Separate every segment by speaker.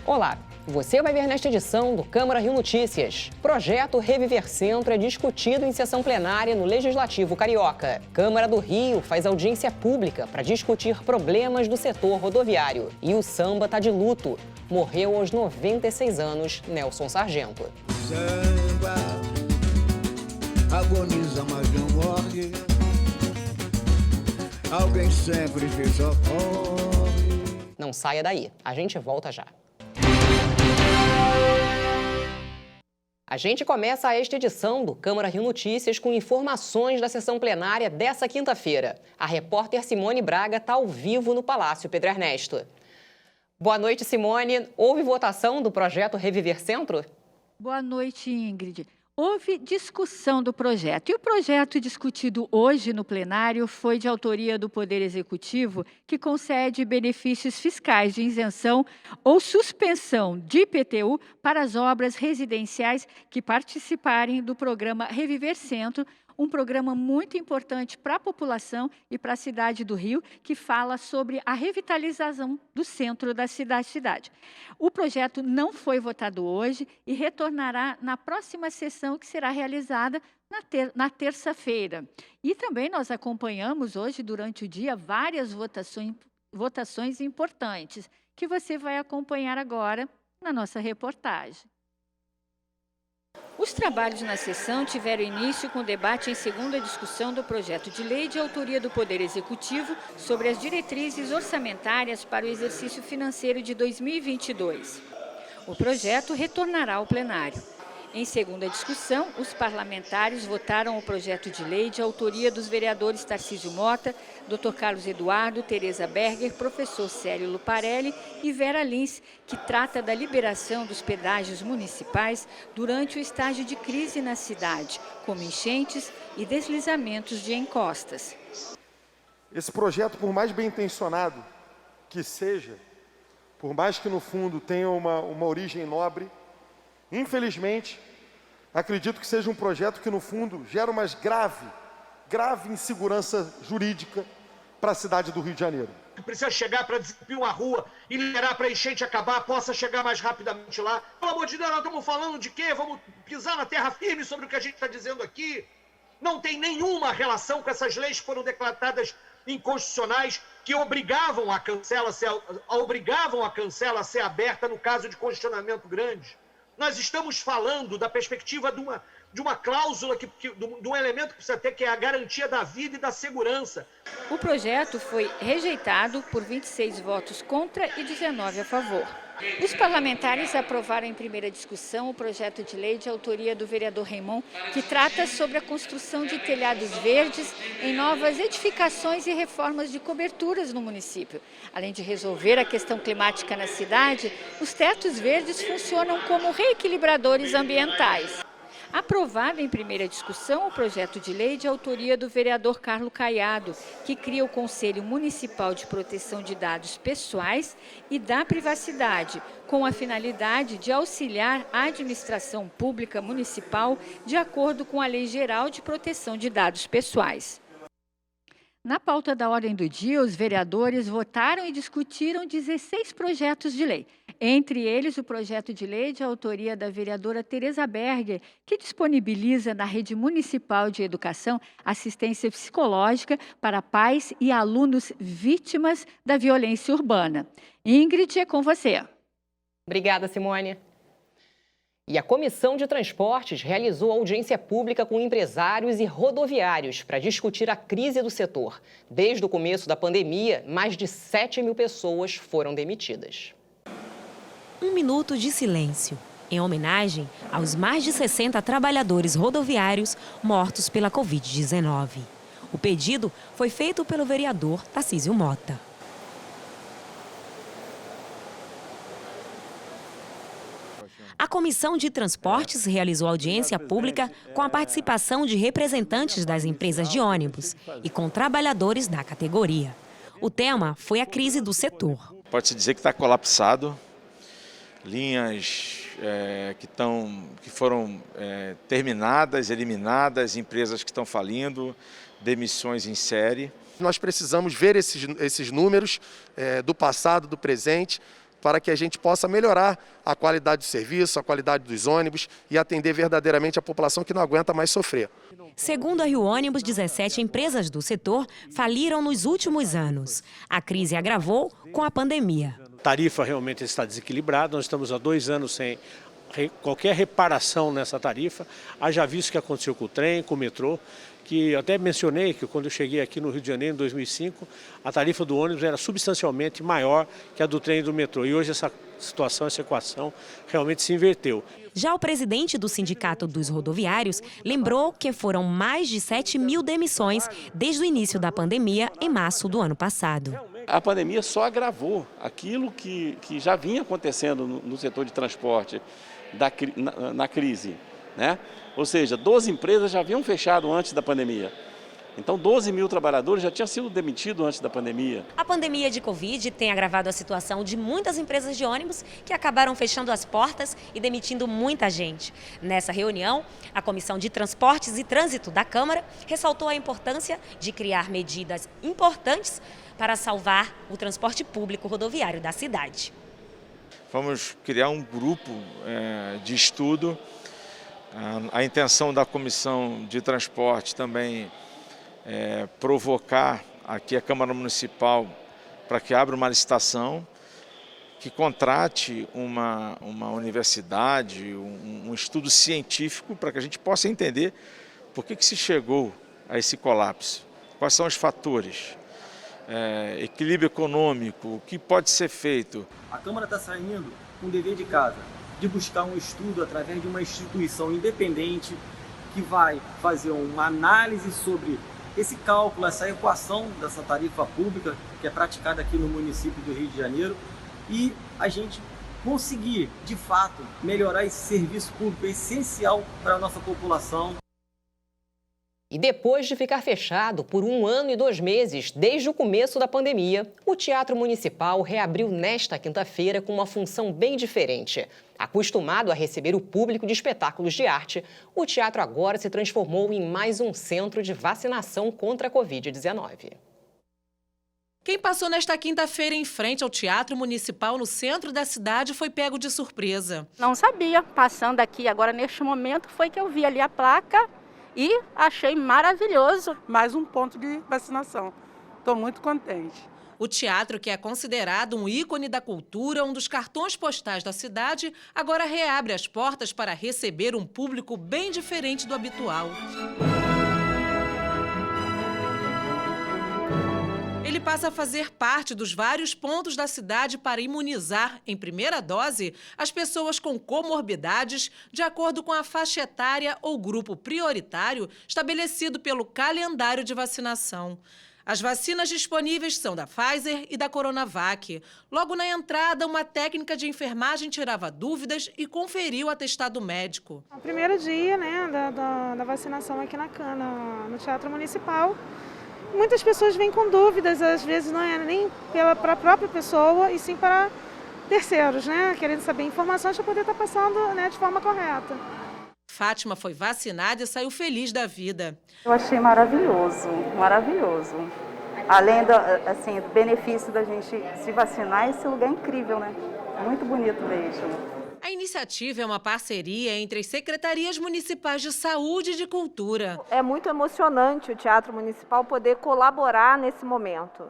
Speaker 1: Olá, você vai ver nesta edição do Câmara Rio Notícias. Projeto Reviver Centro é discutido em sessão plenária no Legislativo Carioca. Câmara do Rio faz audiência pública para discutir problemas do setor rodoviário. E o samba está de luto. Morreu aos 96 anos Nelson Sargento.
Speaker 2: Samba agoniza, mas não morre. Alguém sempre se socorre.
Speaker 1: Não saia daí, a gente volta já. A gente começa esta edição do Câmara Rio Notícias com informações da sessão plenária dessa quinta-feira. A repórter Simone Braga está ao vivo no Palácio Pedro Ernesto. Boa noite, Simone. Houve votação do projeto Reviver Centro?
Speaker 3: Boa noite, Ingrid. Houve discussão do projeto. E o projeto discutido hoje no plenário foi de autoria do Poder Executivo, que concede benefícios fiscais de isenção ou suspensão de IPTU para as obras residenciais que participarem do programa Reviver Centro, um programa muito importante para a população e para a cidade do Rio, que fala sobre a revitalização do centro da cidade. O projeto não foi votado hoje e retornará na próxima sessão, que será realizada na terça-feira. E também nós acompanhamos hoje, durante o dia, várias votações importantes, que você vai acompanhar agora na nossa reportagem. Os trabalhos na sessão tiveram início com o debate em segunda discussão do projeto de lei de autoria do Poder Executivo sobre as diretrizes orçamentárias para o exercício financeiro de 2022. O projeto retornará ao plenário. Em segunda discussão, os parlamentares votaram o projeto de lei de autoria dos vereadores Tarcísio Mota, Dr. Carlos Eduardo, Tereza Berger, professor Célio Luparelli e Vera Lins, que trata da liberação dos pedágios municipais durante o estágio de crise na cidade, como enchentes e deslizamentos de encostas.
Speaker 4: Esse projeto, por mais bem intencionado que seja, por mais que no fundo tenha uma origem nobre, infelizmente, acredito que seja um projeto que, no fundo, gera uma grave insegurança jurídica para a cidade do Rio de Janeiro.
Speaker 5: Precisa chegar para desentupir uma rua e liberar para a enchente acabar, possa chegar mais rapidamente lá. Pelo amor de Deus, nós estamos falando de quê? Vamos pisar na terra firme sobre o que a gente está dizendo aqui? Não tem nenhuma relação com essas leis que foram declaradas inconstitucionais, que obrigavam a cancela a ser aberta no caso de congestionamento grande. Nós estamos falando da perspectiva de uma cláusula, de um elemento que precisa ter, que é a garantia da vida e da segurança.
Speaker 3: O projeto foi rejeitado por 26 votos contra e 19 a favor. Os parlamentares aprovaram em primeira discussão o projeto de lei de autoria do vereador Raimon, que trata sobre a construção de telhados verdes em novas edificações e reformas de coberturas no município. Além de resolver a questão climática na cidade, os tetos verdes funcionam como reequilibradores ambientais. Aprovado em primeira discussão o projeto de lei de autoria do vereador Carlos Caiado, que cria o Conselho Municipal de Proteção de Dados Pessoais e da Privacidade, com a finalidade de auxiliar a administração pública municipal de acordo com a Lei Geral de Proteção de Dados Pessoais. Na pauta da ordem do dia, os vereadores votaram e discutiram 16 projetos de lei. Entre eles, o projeto de lei de autoria da vereadora Tereza Berger, que disponibiliza na rede municipal de educação assistência psicológica para pais e alunos vítimas da violência urbana. Ingrid, é com você.
Speaker 1: Obrigada, Simone. E a Comissão de Transportes realizou audiência pública com empresários e rodoviários para discutir a crise do setor. Desde o começo da pandemia, mais de 7 mil pessoas foram demitidas.
Speaker 6: Um minuto de silêncio, em homenagem aos mais de 60 trabalhadores rodoviários mortos pela Covid-19. O pedido foi feito pelo vereador Tarcísio Mota. A Comissão de Transportes realizou audiência pública com a participação de representantes das empresas de ônibus e com trabalhadores da categoria. O tema foi a crise do setor.
Speaker 7: Pode-se dizer que está colapsado, linhas que foram terminadas, eliminadas, empresas que estão falindo, demissões em série.
Speaker 4: Nós precisamos ver esses números do passado, do presente, para que a gente possa melhorar a qualidade do serviço, a qualidade dos ônibus e atender verdadeiramente a população que não aguenta mais sofrer.
Speaker 6: Segundo a Rio Ônibus, 17 empresas do setor faliram nos últimos anos. A crise agravou com a pandemia.
Speaker 8: A tarifa realmente está desequilibrada, nós estamos há 2 anos sem qualquer reparação nessa tarifa. Haja visto o que aconteceu com o trem, com o metrô, que eu até mencionei que quando eu cheguei aqui no Rio de Janeiro em 2005, a tarifa do ônibus era substancialmente maior que a do trem e do metrô. E hoje essa situação, essa equação realmente se inverteu.
Speaker 6: Já o presidente do Sindicato dos Rodoviários lembrou que foram mais de 7.000 demissões desde o início da pandemia em março do ano passado.
Speaker 9: A pandemia só agravou aquilo que já vinha acontecendo no setor de transporte na crise, né? Ou seja, 12 empresas já haviam fechado antes da pandemia. Então, 12.000 trabalhadores já tinham sido demitidos antes da pandemia.
Speaker 6: A pandemia de Covid tem agravado a situação de muitas empresas de ônibus que acabaram fechando as portas e demitindo muita gente. Nessa reunião, a Comissão de Transportes e Trânsito da Câmara ressaltou a importância de criar medidas importantes para salvar o transporte público rodoviário da cidade.
Speaker 7: Vamos criar um grupo de estudo. A intenção da Comissão de Transporte também é provocar aqui a Câmara Municipal para que abra uma licitação, que contrate uma universidade, um estudo científico para que a gente possa entender por que se chegou a esse colapso, quais são os fatores, equilíbrio econômico, o que pode ser feito.
Speaker 10: A Câmara está saindo com o dever de casa, de buscar um estudo através de uma instituição independente que vai fazer uma análise sobre esse cálculo, essa equação dessa tarifa pública que é praticada aqui no município do Rio de Janeiro e a gente conseguir, de fato, melhorar esse serviço público essencial para a nossa população.
Speaker 1: E depois de ficar fechado por 1 ano e 2 meses, desde o começo da pandemia, o Teatro Municipal reabriu nesta quinta-feira com uma função bem diferente. Acostumado a receber o público de espetáculos de arte, o teatro agora se transformou em mais um centro de vacinação contra a Covid-19.
Speaker 11: Quem passou nesta quinta-feira em frente ao Teatro Municipal no centro da cidade foi pego de surpresa.
Speaker 12: Não sabia, passando aqui agora neste momento foi que eu vi ali a placa e achei maravilhoso.
Speaker 13: Mais um ponto de vacinação. Estou muito contente.
Speaker 11: O teatro, que é considerado um ícone da cultura, um dos cartões postais da cidade, agora reabre as portas para receber um público bem diferente do habitual. Ele passa a fazer parte dos vários pontos da cidade para imunizar, em primeira dose, as pessoas com comorbidades, de acordo com a faixa etária ou grupo prioritário estabelecido pelo calendário de vacinação. As vacinas disponíveis são da Pfizer e da Coronavac. Logo na entrada, uma técnica de enfermagem tirava dúvidas e conferiu o atestado médico.
Speaker 14: O primeiro dia, da vacinação aqui no Teatro Municipal. Muitas pessoas vêm com dúvidas, às vezes não é nem para a própria pessoa, e sim para terceiros, querendo saber informações para poder estar passando de forma correta.
Speaker 11: Fátima foi vacinada e saiu feliz da vida.
Speaker 15: Eu achei maravilhoso, maravilhoso. Além do benefício da gente se vacinar, esse lugar é incrível, Muito bonito mesmo.
Speaker 11: A iniciativa é uma parceria entre as secretarias municipais de saúde e de cultura.
Speaker 16: É muito emocionante o Teatro Municipal poder colaborar nesse momento.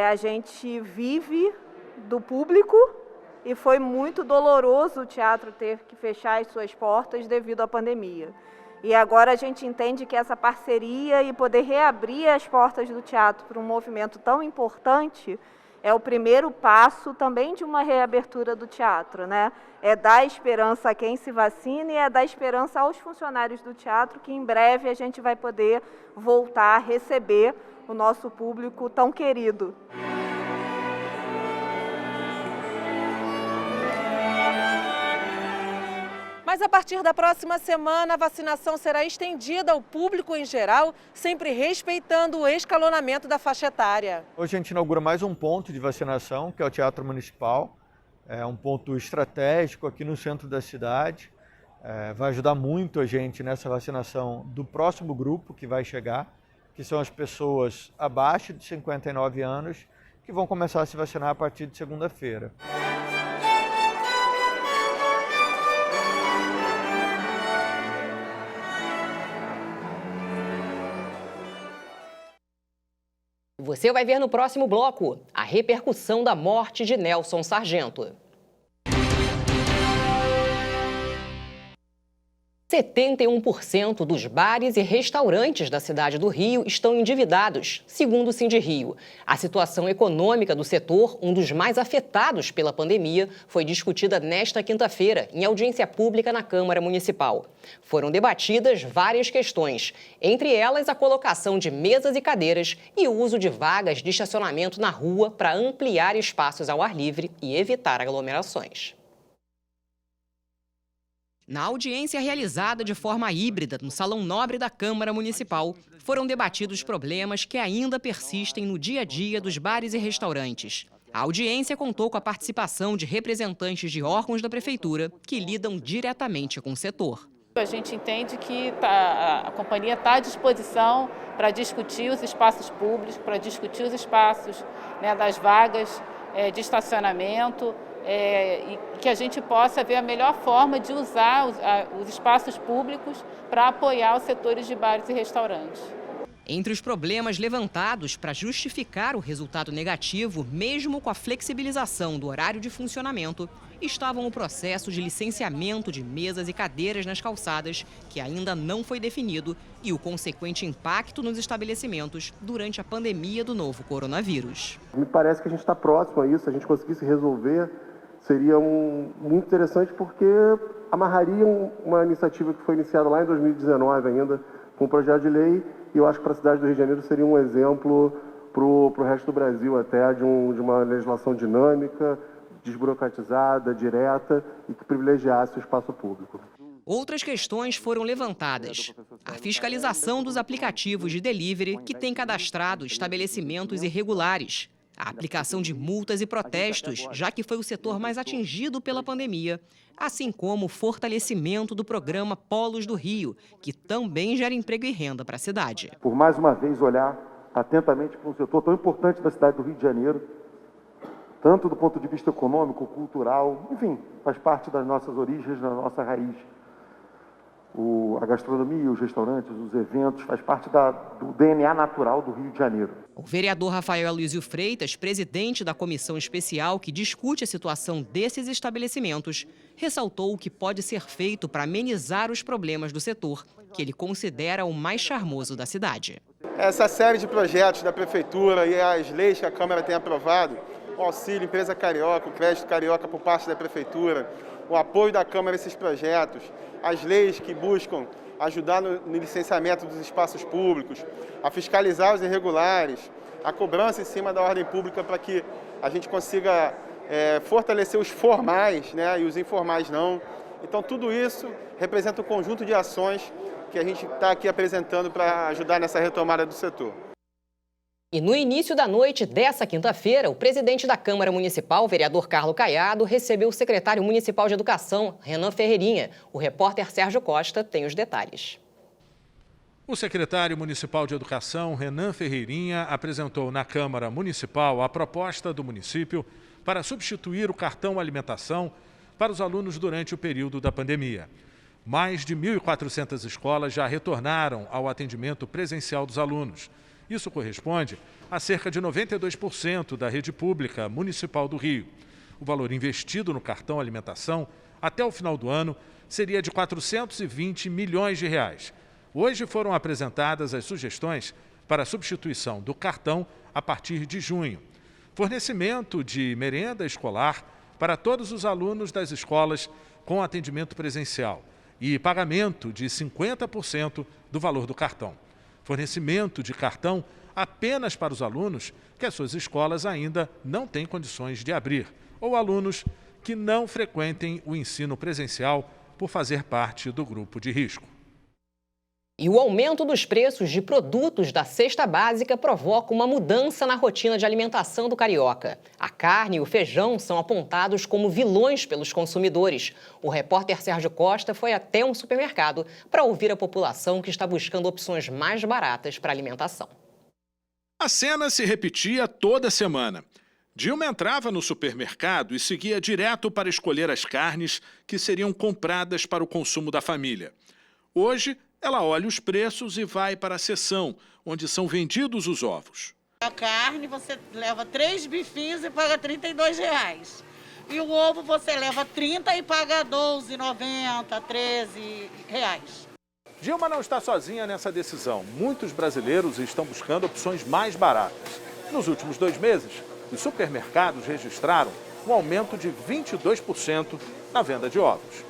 Speaker 16: A gente vive do público e foi muito doloroso o teatro ter que fechar as suas portas devido à pandemia. E agora a gente entende que essa parceria e poder reabrir as portas do teatro para um movimento tão importante é o primeiro passo também de uma reabertura do teatro, É dar esperança a quem se vacina e é dar esperança aos funcionários do teatro que em breve a gente vai poder voltar a receber o nosso público tão querido.
Speaker 11: Mas a partir da próxima semana, a vacinação será estendida ao público em geral, sempre respeitando o escalonamento da faixa etária.
Speaker 17: Hoje a gente inaugura mais um ponto de vacinação, que é o Teatro Municipal. É um ponto estratégico aqui no centro da cidade. Vai ajudar muito a gente nessa vacinação do próximo grupo que vai chegar, que são as pessoas abaixo de 59 anos que vão começar a se vacinar a partir de segunda-feira.
Speaker 1: Você vai ver no próximo bloco a repercussão da morte de Nelson Sargento. 71% dos bares e restaurantes da cidade do Rio estão endividados, segundo o Sindirio. A situação econômica do setor, um dos mais afetados pela pandemia, foi discutida nesta quinta-feira, em audiência pública na Câmara Municipal. Foram debatidas várias questões, entre elas a colocação de mesas e cadeiras e o uso de vagas de estacionamento na rua para ampliar espaços ao ar livre e evitar aglomerações. Na audiência realizada de forma híbrida no Salão Nobre da Câmara Municipal, foram debatidos problemas que ainda persistem no dia a dia dos bares e restaurantes. A audiência contou com a participação de representantes de órgãos da Prefeitura que lidam diretamente com o setor.
Speaker 18: A gente entende que a companhia está à disposição para discutir os espaços públicos, para discutir os espaços, né, das vagas de estacionamento, e que a gente possa ver a melhor forma de usar os espaços públicos para apoiar os setores de bares e restaurantes.
Speaker 1: Entre os problemas levantados para justificar o resultado negativo, mesmo com a flexibilização do horário de funcionamento, estavam o processo de licenciamento de mesas e cadeiras nas calçadas, que ainda não foi definido, e o consequente impacto nos estabelecimentos durante a pandemia do novo coronavírus.
Speaker 19: Me parece que a gente está próximo a isso, a gente conseguisse resolver, seria muito interessante, porque amarraria uma iniciativa que foi iniciada lá em 2019 ainda, com um projeto de lei, e eu acho que para a cidade do Rio de Janeiro seria um exemplo para o resto do Brasil até de uma legislação dinâmica, desburocratizada, direta e que privilegiasse o espaço público.
Speaker 1: Outras questões foram levantadas. A fiscalização dos aplicativos de delivery que têm cadastrado estabelecimentos irregulares. A aplicação de multas e protestos, já que foi o setor mais atingido pela pandemia, assim como o fortalecimento do programa Polos do Rio, que também gera emprego e renda para a cidade.
Speaker 19: Por mais uma vez olhar atentamente para um setor tão importante da cidade do Rio de Janeiro, tanto do ponto de vista econômico, cultural, enfim, faz parte das nossas origens, da nossa raiz. A gastronomia, os restaurantes, os eventos, faz parte do DNA natural do Rio de Janeiro.
Speaker 1: O vereador Rafael Aloysio Freitas, presidente da comissão especial que discute a situação desses estabelecimentos, ressaltou o que pode ser feito para amenizar os problemas do setor, que ele considera o mais charmoso da cidade.
Speaker 20: Essa série de projetos da Prefeitura e as leis que a Câmara tem aprovado, o auxílio Empresa Carioca, o crédito Carioca por parte da Prefeitura, o apoio da Câmara a esses projetos, as leis que buscam ajudar no licenciamento dos espaços públicos, a fiscalizar os irregulares, a cobrança em cima da ordem pública para que a gente consiga fortalecer os formais, né, e os informais não. Então, tudo isso representa um conjunto de ações que a gente está aqui apresentando para ajudar nessa retomada do setor.
Speaker 1: E no início da noite dessa quinta-feira, o presidente da Câmara Municipal, vereador Carlos Caiado, recebeu o secretário municipal de Educação, Renan Ferreirinha. O repórter Sérgio Costa tem os detalhes.
Speaker 21: O secretário municipal de Educação, Renan Ferreirinha, apresentou na Câmara Municipal a proposta do município para substituir o cartão alimentação para os alunos durante o período da pandemia. Mais de 1.400 escolas já retornaram ao atendimento presencial dos alunos. Isso corresponde a cerca de 92% da rede pública municipal do Rio. O valor investido no cartão alimentação até o final do ano seria de R$ 420 milhões. Hoje foram apresentadas as sugestões para a substituição do cartão a partir de junho. Fornecimento de merenda escolar para todos os alunos das escolas com atendimento presencial e pagamento de 50% do valor do cartão. Fornecimento de cartão apenas para os alunos que as suas escolas ainda não têm condições de abrir, ou alunos que não frequentem o ensino presencial por fazer parte do grupo de risco.
Speaker 1: E o aumento dos preços de produtos da cesta básica provoca uma mudança na rotina de alimentação do carioca. A carne e o feijão são apontados como vilões pelos consumidores. O repórter Sérgio Costa foi até um supermercado para ouvir a população que está buscando opções mais baratas para a alimentação.
Speaker 21: A cena se repetia toda semana. Dilma entrava no supermercado e seguia direto para escolher as carnes que seriam compradas para o consumo da família. Hoje, ela olha os preços e vai para a seção, onde são vendidos os ovos.
Speaker 2: A carne você leva 3 bifinhos e paga R$32. E o ovo você leva 30 e paga R$12,90, R$13.
Speaker 21: Dilma não está sozinha nessa decisão. Muitos brasileiros estão buscando opções mais baratas. Nos últimos 2 meses, os supermercados registraram um aumento de 22% na venda de ovos.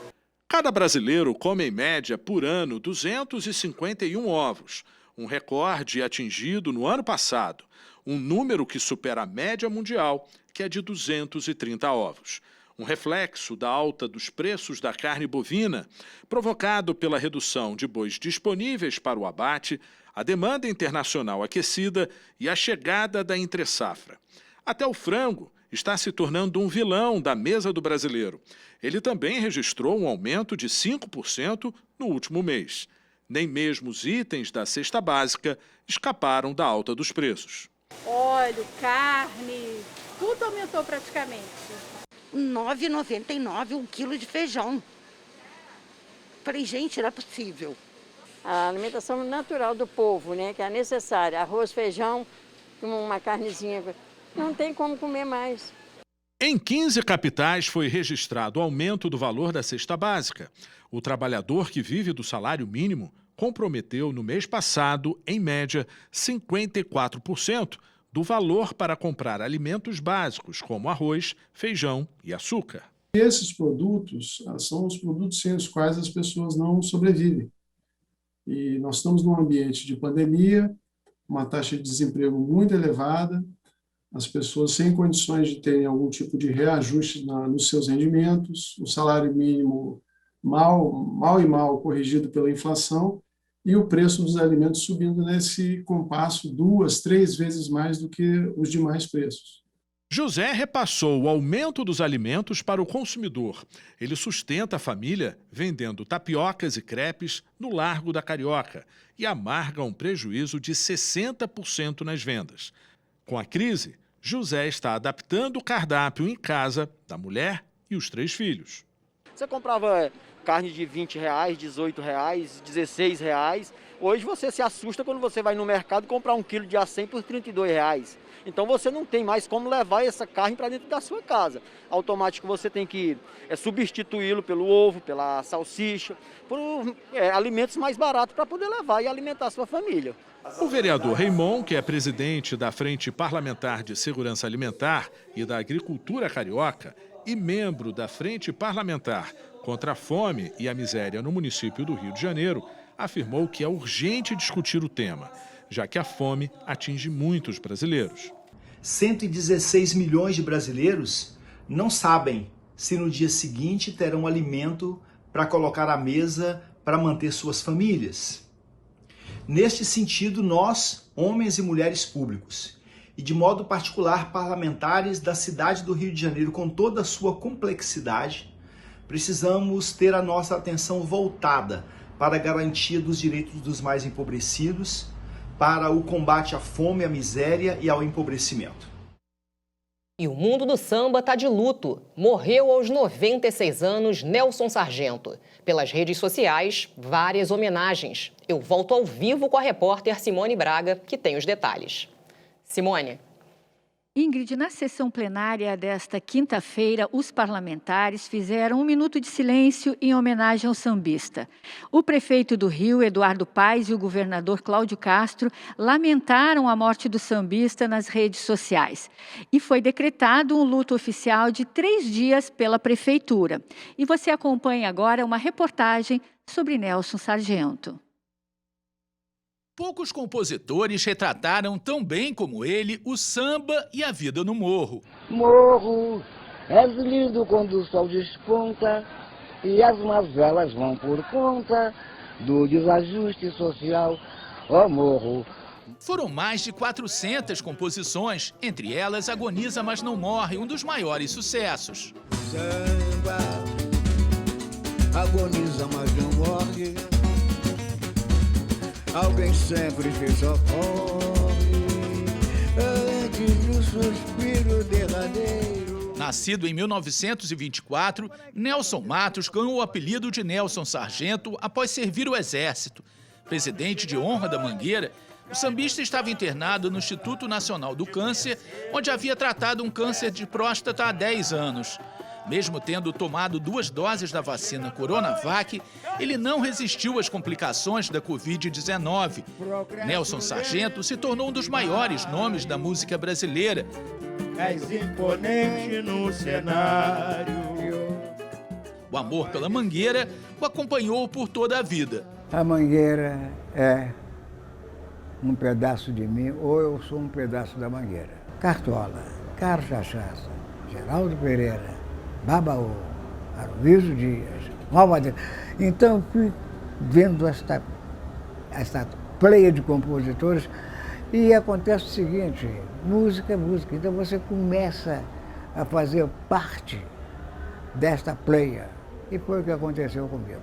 Speaker 21: Cada brasileiro come, em média, por ano, 251 ovos, um recorde atingido no ano passado, um número que supera a média mundial, que é de 230 ovos. Um reflexo da alta dos preços da carne bovina, provocado pela redução de bois disponíveis para o abate, a demanda internacional aquecida e a chegada da entre-safra. Até o frango está se tornando um vilão da mesa do brasileiro. Ele também registrou um aumento de 5% no último mês. Nem mesmo os itens da cesta básica escaparam da alta dos preços.
Speaker 22: Óleo, carne, tudo aumentou praticamente.
Speaker 23: R$ 9,99 um quilo de feijão. Falei, gente, não é possível.
Speaker 24: A alimentação natural do povo, né, que é necessária. Arroz, feijão, uma carnezinha. Não tem como comer mais.
Speaker 21: Em 15 capitais foi registrado o aumento do valor da cesta básica. O trabalhador que vive do salário mínimo comprometeu no mês passado, em média, 54% do valor para comprar alimentos básicos, como arroz, feijão e açúcar.
Speaker 25: Esses produtos são os produtos sem os quais as pessoas não sobrevivem. E nós estamos num ambiente de pandemia, uma taxa de desemprego muito elevada, as pessoas sem condições de terem algum tipo de reajuste nos seus rendimentos, o salário mínimo mal corrigido pela inflação e o preço dos alimentos subindo nesse compasso 2, 3 vezes mais do que os demais preços.
Speaker 21: José repassou o aumento dos alimentos para o consumidor. Ele sustenta a família vendendo tapiocas e crepes no Largo da Carioca e amarga um prejuízo de 60% nas vendas. Com a crise, José está adaptando o cardápio em casa da mulher e os 3 filhos.
Speaker 26: Você comprava carne de R$20, R$18, R$16. Hoje você se assusta quando você vai no mercado comprar 1 quilo de acém por R$32. Então você não tem mais como levar essa carne para dentro da sua casa. Automático você tem que substituí-lo pelo ovo, pela salsicha, por alimentos mais baratos para poder levar e alimentar a sua família.
Speaker 21: O vereador Raimon, que é presidente da Frente Parlamentar de Segurança Alimentar e da Agricultura Carioca e membro da Frente Parlamentar contra a Fome e a Miséria no município do Rio de Janeiro, afirmou que é urgente discutir o tema, já que a fome atinge muitos brasileiros.
Speaker 27: 116 milhões de brasileiros não sabem se no dia seguinte terão alimento para colocar à mesa para manter suas famílias. Neste sentido, nós, homens e mulheres públicos, e de modo particular parlamentares da cidade do Rio de Janeiro com toda a sua complexidade, precisamos ter a nossa atenção voltada para a garantia dos direitos dos mais empobrecidos, para o combate à fome, à miséria e ao empobrecimento.
Speaker 1: E o mundo do samba está de luto. Morreu aos 96 anos Nelson Sargento. Pelas redes sociais, várias homenagens. Eu volto ao vivo com a repórter Simone Braga, que tem os detalhes. Simone.
Speaker 3: Ingrid, na sessão plenária desta quinta-feira, os parlamentares fizeram 1 minuto de silêncio em homenagem ao sambista. O prefeito do Rio, Eduardo Paes, e o governador Cláudio Castro lamentaram a morte do sambista nas redes sociais. E foi decretado um luto oficial de 3 dias pela prefeitura. E você acompanha agora uma reportagem sobre Nelson Sargento.
Speaker 28: Poucos compositores retrataram tão bem como ele o samba e a vida no morro.
Speaker 29: Morro é lindo quando o sol desponta e as mazelas vão por conta do desajuste social. Ó morro.
Speaker 28: Foram mais de 400 composições, entre elas Agoniza Mas Não Morre, um dos maiores sucessos.
Speaker 29: Samba, agoniza mas não morre. Alguém sempre se socorre.
Speaker 4: suspiro derradeiro.
Speaker 28: Nascido em 1924, Nelson Matos ganhou o apelido de Nelson Sargento após servir o Exército. Presidente de honra da Mangueira, o sambista estava internado no Instituto Nacional do Câncer, onde havia tratado um câncer de próstata há 10 anos. Mesmo tendo tomado 2 doses da vacina Coronavac, ele não resistiu às complicações da Covid-19. Nelson Sargento se tornou um dos maiores nomes da música brasileira.
Speaker 4: És imponente no cenário.
Speaker 28: O amor pela Mangueira o acompanhou por toda a vida.
Speaker 29: A Mangueira é um pedaço de mim, ou eu sou um pedaço da Mangueira. Cartola, Carlos Cachaça, Geraldo Pereira, Babaú, Aloysio Dias, Malvadeza. Então, eu fui vendo esta pleia de compositores e acontece o seguinte, música é música. Então você começa a fazer parte desta pleia. E foi o que aconteceu comigo.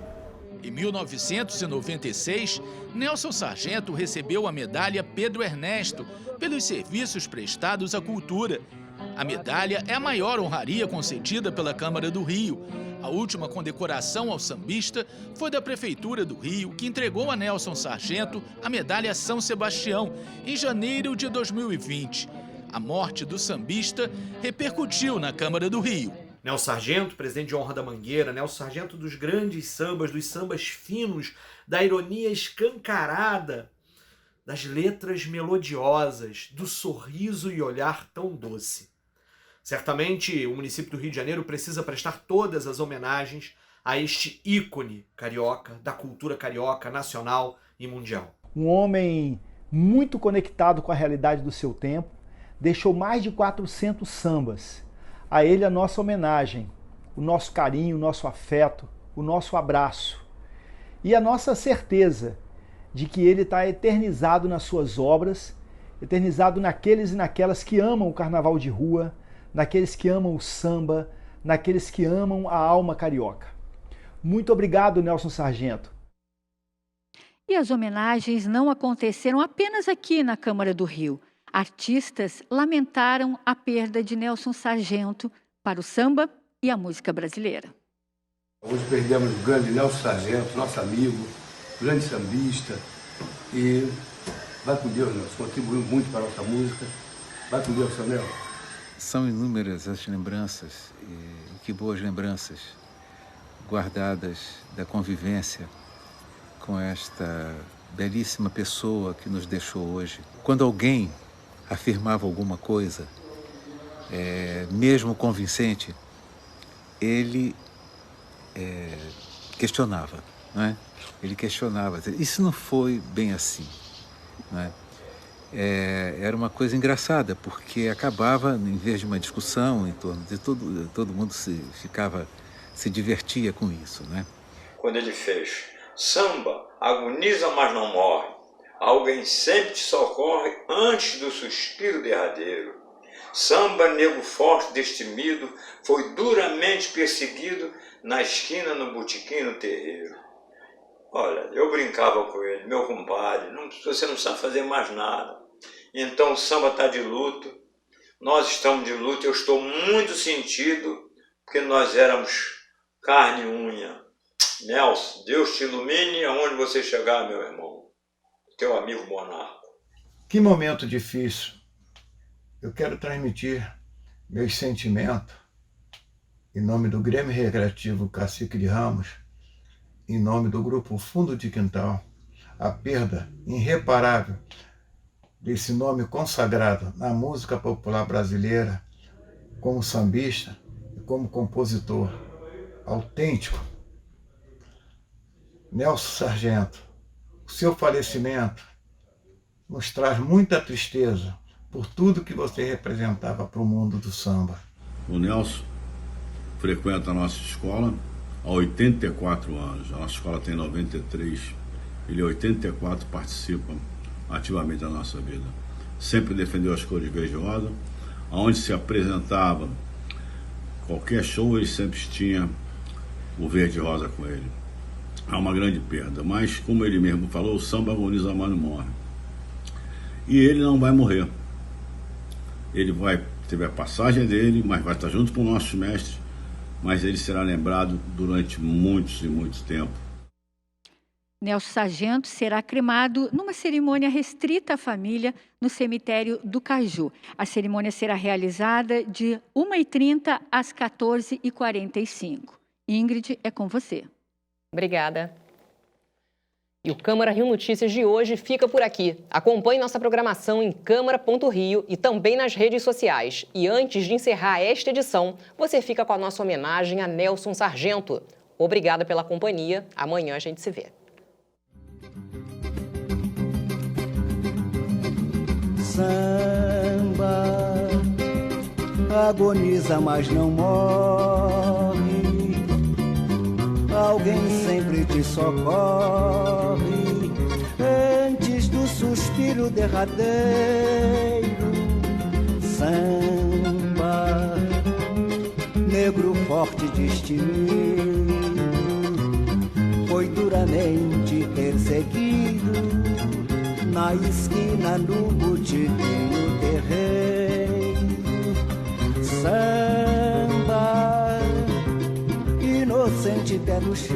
Speaker 28: Em 1996, Nelson Sargento recebeu a medalha Pedro Ernesto pelos serviços prestados à cultura. A medalha é a maior honraria concedida pela Câmara do Rio. A última condecoração ao sambista foi da Prefeitura do Rio, que entregou a Nelson Sargento a medalha São Sebastião, em janeiro de 2020. A morte do sambista repercutiu na Câmara do Rio.
Speaker 5: Nelson Sargento, presidente de honra da Mangueira, Nelson Sargento dos grandes sambas, dos sambas finos, da ironia escancarada, das letras melodiosas, do sorriso e olhar tão doce. Certamente o município do Rio de Janeiro precisa prestar todas as homenagens a este ícone carioca, da cultura carioca, nacional e mundial.
Speaker 27: Um homem muito conectado com a realidade do seu tempo, deixou mais de 400 sambas. A ele a nossa homenagem, o nosso carinho, o nosso afeto, o nosso abraço. E a nossa certeza de que ele está eternizado nas suas obras, eternizado naqueles e naquelas que amam o carnaval de rua, naqueles que amam o samba, naqueles que amam a alma carioca. Muito obrigado, Nelson Sargento.
Speaker 3: E as homenagens não aconteceram apenas aqui na Câmara do Rio. Artistas lamentaram a perda de Nelson Sargento para o samba e a música brasileira.
Speaker 4: Hoje perdemos o grande Nelson Sargento, nosso amigo, grande sambista. E vai com Deus, Nelson, contribuiu muito para a nossa música. Vai com Deus, seu Nelson.
Speaker 6: São inúmeras as lembranças, e que boas lembranças guardadas da convivência com esta belíssima pessoa que nos deixou hoje. Quando alguém afirmava alguma coisa, mesmo convincente, ele questionava, não é? Ele questionava, isso não foi bem assim, não é? Era uma coisa engraçada, porque acabava, em vez de uma discussão em torno de todo mundo se divertia com isso, né?
Speaker 7: Quando ele fez samba, agoniza mas não morre, alguém sempre te socorre antes do suspiro derradeiro. Samba, nego forte, destemido, foi duramente perseguido na esquina, no botequim, no terreiro. Olha, eu brincava com ele, meu compadre, você não sabe fazer mais nada. Então o samba está de luto, nós estamos de luto, eu estou muito sentido, porque nós éramos carne e unha. Nelson, Deus te ilumine aonde você chegar, meu irmão. Teu amigo Monarco.
Speaker 4: Que momento difícil. Eu quero transmitir meus sentimentos em nome do Grêmio Recreativo Cacique de Ramos, em nome do Grupo Fundo de Quintal, a perda irreparável desse nome consagrado na música popular brasileira, como sambista e como compositor autêntico. Nelson Sargento, o seu falecimento nos traz muita tristeza por tudo que você representava para o mundo do samba.
Speaker 8: O Nelson frequenta a nossa escola há 84 anos. A nossa escola tem 93. Ele, 84, participa ativamente da nossa vida. Sempre defendeu as cores verde e rosa. Aonde se apresentava qualquer show, ele sempre tinha o verde e rosa com ele. Há uma grande perda, mas como ele mesmo falou, o samba agoniza, mas não morre. E ele não vai morrer. Ele vai ter a passagem dele, mas vai estar junto com nossos mestres, mas ele será lembrado durante muitos e muito tempo.
Speaker 3: Nelson Sargento será cremado numa cerimônia restrita à família no cemitério do Caju. A cerimônia será realizada de 1h30 às 14h45. Ingrid, é com você.
Speaker 1: Obrigada. E o Câmara Rio Notícias de hoje fica por aqui. Acompanhe nossa programação em câmara.rio e também nas redes sociais. E antes de encerrar esta edição, você fica com a nossa homenagem a Nelson Sargento. Obrigada pela companhia. Amanhã a gente se vê.
Speaker 9: Samba agoniza, mas não morre. Alguém sempre te socorre antes do suspiro derradeiro. Samba, negro forte destemido, foi duramente perseguido na esquina do botiquinho terreiro. Samba, inocente pé no chão,